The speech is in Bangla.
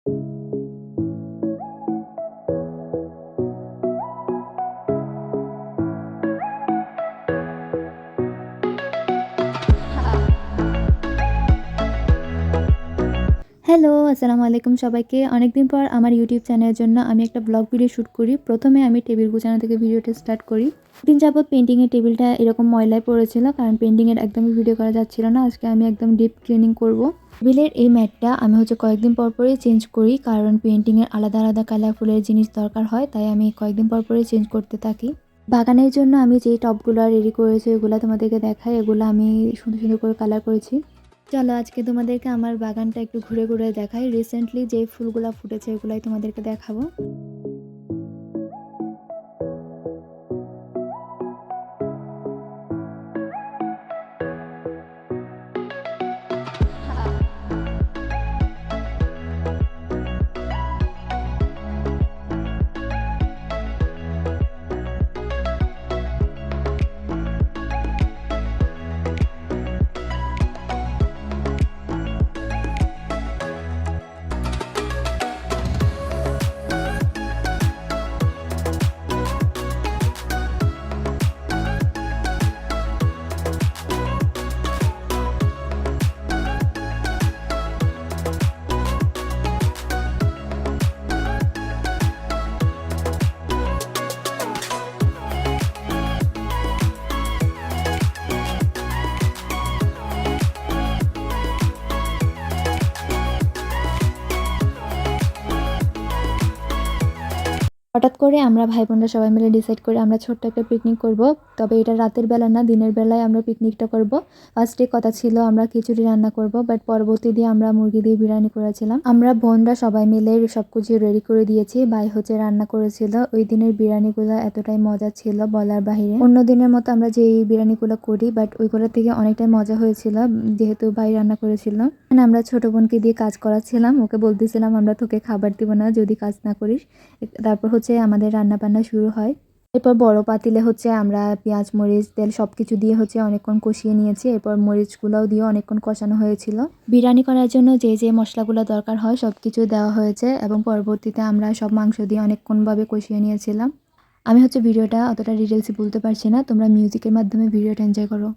হ্যালো, আসসালামু আলাইকুম সবাইকে। অনেকদিন পর আমার ইউটিউব চ্যানেলের জন্য আমি একটা ব্লগ ভিডিও শ্যুট করি। প্রথমে আমি টেবিল গুছানো থেকে ভিডিওটা স্টার্ট করি। দিন যাবৎ পেইন্টিংয়ের টেবিলটা এরকম ময়লায় পড়েছিল, কারণ পেইন্টিংয়ের একদমই ভিডিও করা যাচ্ছিল না। আজকে আমি একদম ডিপ ক্লিনিং করব। টেবিলের এই ম্যাটটা আমি কয়েকদিন পর পরই চেঞ্জ করি, কারণ পেইন্টিংয়ের আলাদা আলাদা কালারফুলের জিনিস দরকার হয়, তাই আমি কয়েকদিন পর পরই চেঞ্জ করতে থাকি। বাগানের জন্য আমি যেই টবগুলো রেডি করেছি ওগুলো তোমাদেরকে দেখাই। এগুলো আমি সুন্দর সুন্দর করে কালার করেছি। চলো আজকে তোমাদেরকে আমার বাগানটা একটু ঘুরে ঘুরে দেখাই। রিসেন্টলি যে ফুলগুলা ফুটেছে এগুলাই তোমাদেরকে দেখাবো। হঠাৎ করে আমরা ভাই বোনরা সবাই মিলে ডিসাইড করে আমরা ছোট্ট একটা পিকনিক করব। তবে এটা রাতের বেলা না, দিনের বেলায় আমরা পিকনিকটা করব। ফার্স্টে কথা ছিল আমরা খিচুড়ি রান্না করব, বাট পরবর্তী দিয়ে আমরা মুরগি দিয়ে বিরিয়ানি করেছিলাম। আমরা বোনরা সবাই মিলে সব কিছু রেডি করে দিয়েছি। ভাই রান্না করেছিল। ওই দিনের বিরিয়ানিগুলো এতটাই মজা ছিল বলার বাহিরে। অন্য দিনের মতো আমরা যে বিরিয়ানিগুলো করি, বাট ওইগুলো থেকে অনেকটাই মজা হয়েছিল যেহেতু ভাই রান্না করেছিল। আমরা ছোট বোনকে দিয়ে কাজ করাচ্ছিলাম, ওকে বলতেছিলাম আমরা তোকে খাবার দিব না যদি কাজ না করিস। তারপর আমাদের রান্না বান্না শুরু হয়। এরপর বড় পাতিলে আমরা পেঁয়াজ মরিচ তেল সবকিছু দিয়ে অনেকক্ষণ কষিয়ে নিয়েছি। এরপর মরিচগুলোও দিয়ে অনেকক্ষণ কষানো হয়েছিল। বিরিয়ানি করার জন্য যে যে মশলাগুলো দরকার হয় সবকিছু দেওয়া হয়েছে, এবং পরবর্তীতে আমরা সব মাংস দিয়ে অনেকক্ষণভাবে কষিয়ে নিয়েছিলাম। আমি ভিডিওটা অতটা ডিটেলসে বলতে পারছি না, তোমরা মিউজিকের মাধ্যমে ভিডিওটা এনজয় করো।